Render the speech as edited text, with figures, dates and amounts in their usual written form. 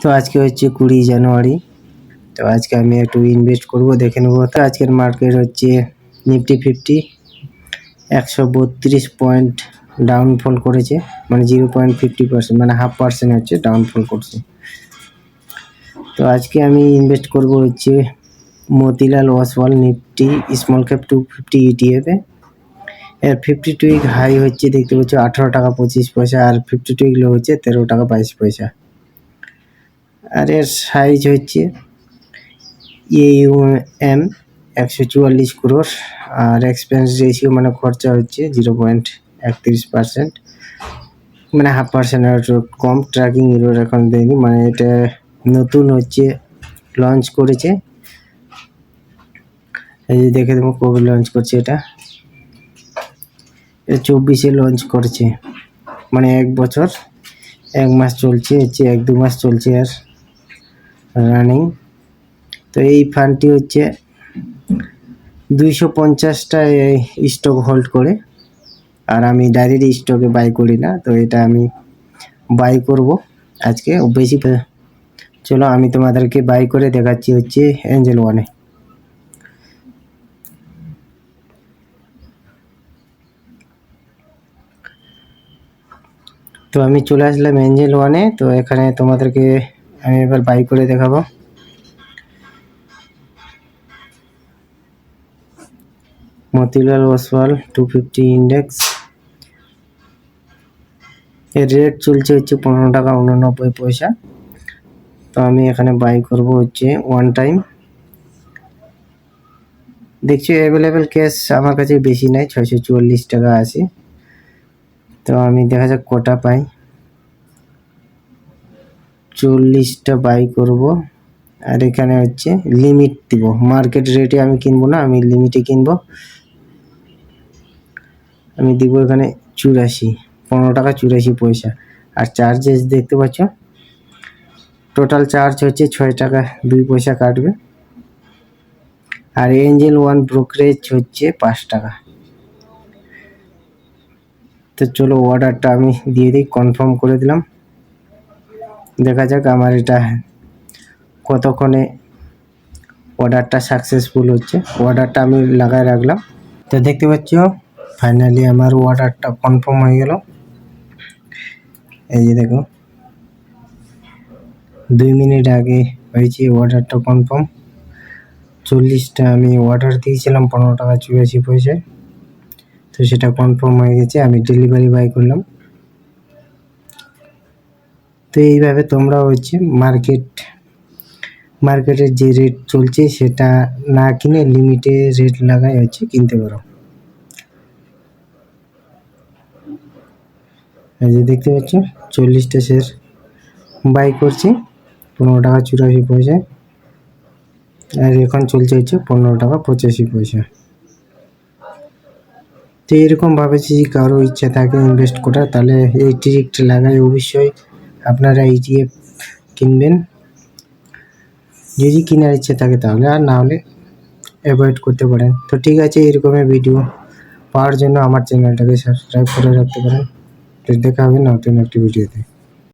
তো আজকে হচ্ছে 20 জানুয়ারি। তো আজকে আমি একটু ইনভেস্ট করব, দেখে নেবো। তো আজকের মার্কেট হচ্ছে নিফটি 50 132 পয়েন্ট ডাউনফল করেছে, মানে 0.50%, মানে 0.5% হচ্ছে ডাউনফল করছে। তো আজকে আমি ইনভেস্ট করব হচ্ছে Motilal Oswal Nifty small cap 250 ETF এ। এর 52 উইক হাই হচ্ছে দেখতে পাচ্ছ 18 টাকা 25 পয়সা, আর 52 উইক লো হচ্ছে 13 টাকা 22 পয়সা। আর এর সাইজ হচ্ছে AUM 144 crore, আর এক্সপেন্স রেশিও মানে খরচা হচ্ছে 0.31%, মানে 0.5% কম। ট্র্যাকিং এরর এখন দেয়নি, মানে এটা নতুন হচ্ছে লঞ্চ করেছে। এই যে দেখে দেবো কবে লঞ্চ করছে, এটা 24-এ লঞ্চ করেছে, মানে 1 বছর 1 মাস চলছে, হচ্ছে 1-2 মাস চলছে আর রানিং। তো এই ফান্ডটি হচ্ছে 250টা স্টক হোল্ড করে, আর আমি ডাইরেক্ট স্টকে বাই করি না। তো এটা আমি বাই করব আজকে বেশি। চলো আমি তোমাদেরকে বাই করে দেখাচ্ছি হচ্ছে এঞ্জেল ওয়ানে। তো আমি চলে আসলাম এঞ্জেল ওয়ানে। তো এখানে তোমাদেরকে আমি এবার বাই করে দেখাবো। মতিলাল ওসওয়াল 250 ইন্ডেক্স, এর রেট চলছে হচ্ছে 15 টাকা 89 পয়সা। তো আমি এখানে বাই করব হচ্ছে ওয়ান টাইম। দেখছি অ্যাভেলেবেল ক্যাশ আমার কাছে বেশি নাই, 644 টাকা আছে। তো আমি দেখা যাক কটা পাই। 40টা বাই করব, আর এখানে হচ্ছে লিমিট দিব। মার্কেট রেটে আমি কিনবো না, আমি লিমিটে কিনবো। আমি দিব এখানে 84, 15 টাকা 84 পয়সা। আর চার্জেস দেখতে পাচ্ছ, টোটাল চার্জ হচ্ছে 6 টাকা 2 পয়সা কাটবে। আর এঞ্জেল ওয়ান ব্রোকারেজ হচ্ছে 5 টাকা। তো চলো অর্ডারটা আমি দিয়ে দিই, কনফার্ম করে দিলাম। দেখা যাক আমার এটা কতক্ষণে অর্ডারটা সাকসেসফুল হচ্ছে। অর্ডারটা আমি লাগাই রাখলাম। তো দেখতে পাচ্ছ ফাইনালি আমার অর্ডারটা কনফার্ম হয়ে গেল। এই যে দেখো 2 মিনিট আগে হয়েছে অর্ডারটা কনফার্ম। 40টা আমি অর্ডার দিয়েছিলাম 15 টাকা 84 পয়সায়। তো সেটা কনফার্ম হয়ে গেছে, আমি ডেলিভারি বাই করলাম। তো এইভাবে তোমরা হচ্ছে মার্কেটের যে রেট চলছে সেটা না কিনে লিমিটে রেট লাগাই হচ্ছে কিনতে পারো। এই যে দেখতে পাচ্ছ 40টা শেয়ার বাই করছি 15 টাকা 84 পয়সায়, আর এখন চলছে হচ্ছে 15 টাকা 85 পয়সা। তো এরকমভাবে যদি কারো ইচ্ছা থাকে ইনভেস্ট করার, তাহলে এই ট্রিকটা লাগাই অবশ্যই আপনারা ETF কিনবেন যদি কেনার ইচ্ছে থাকে তাহলে, আর না হলে অ্যাভয়েড করতে পারেন। তো ঠিক আছে, এরকমের ভিডিও পাওয়ার জন্য আমার চ্যানেলটাকে সাবস্ক্রাইব করে রাখতে পারেন। দেখা হবে নতুন একটি ভিডিওতে।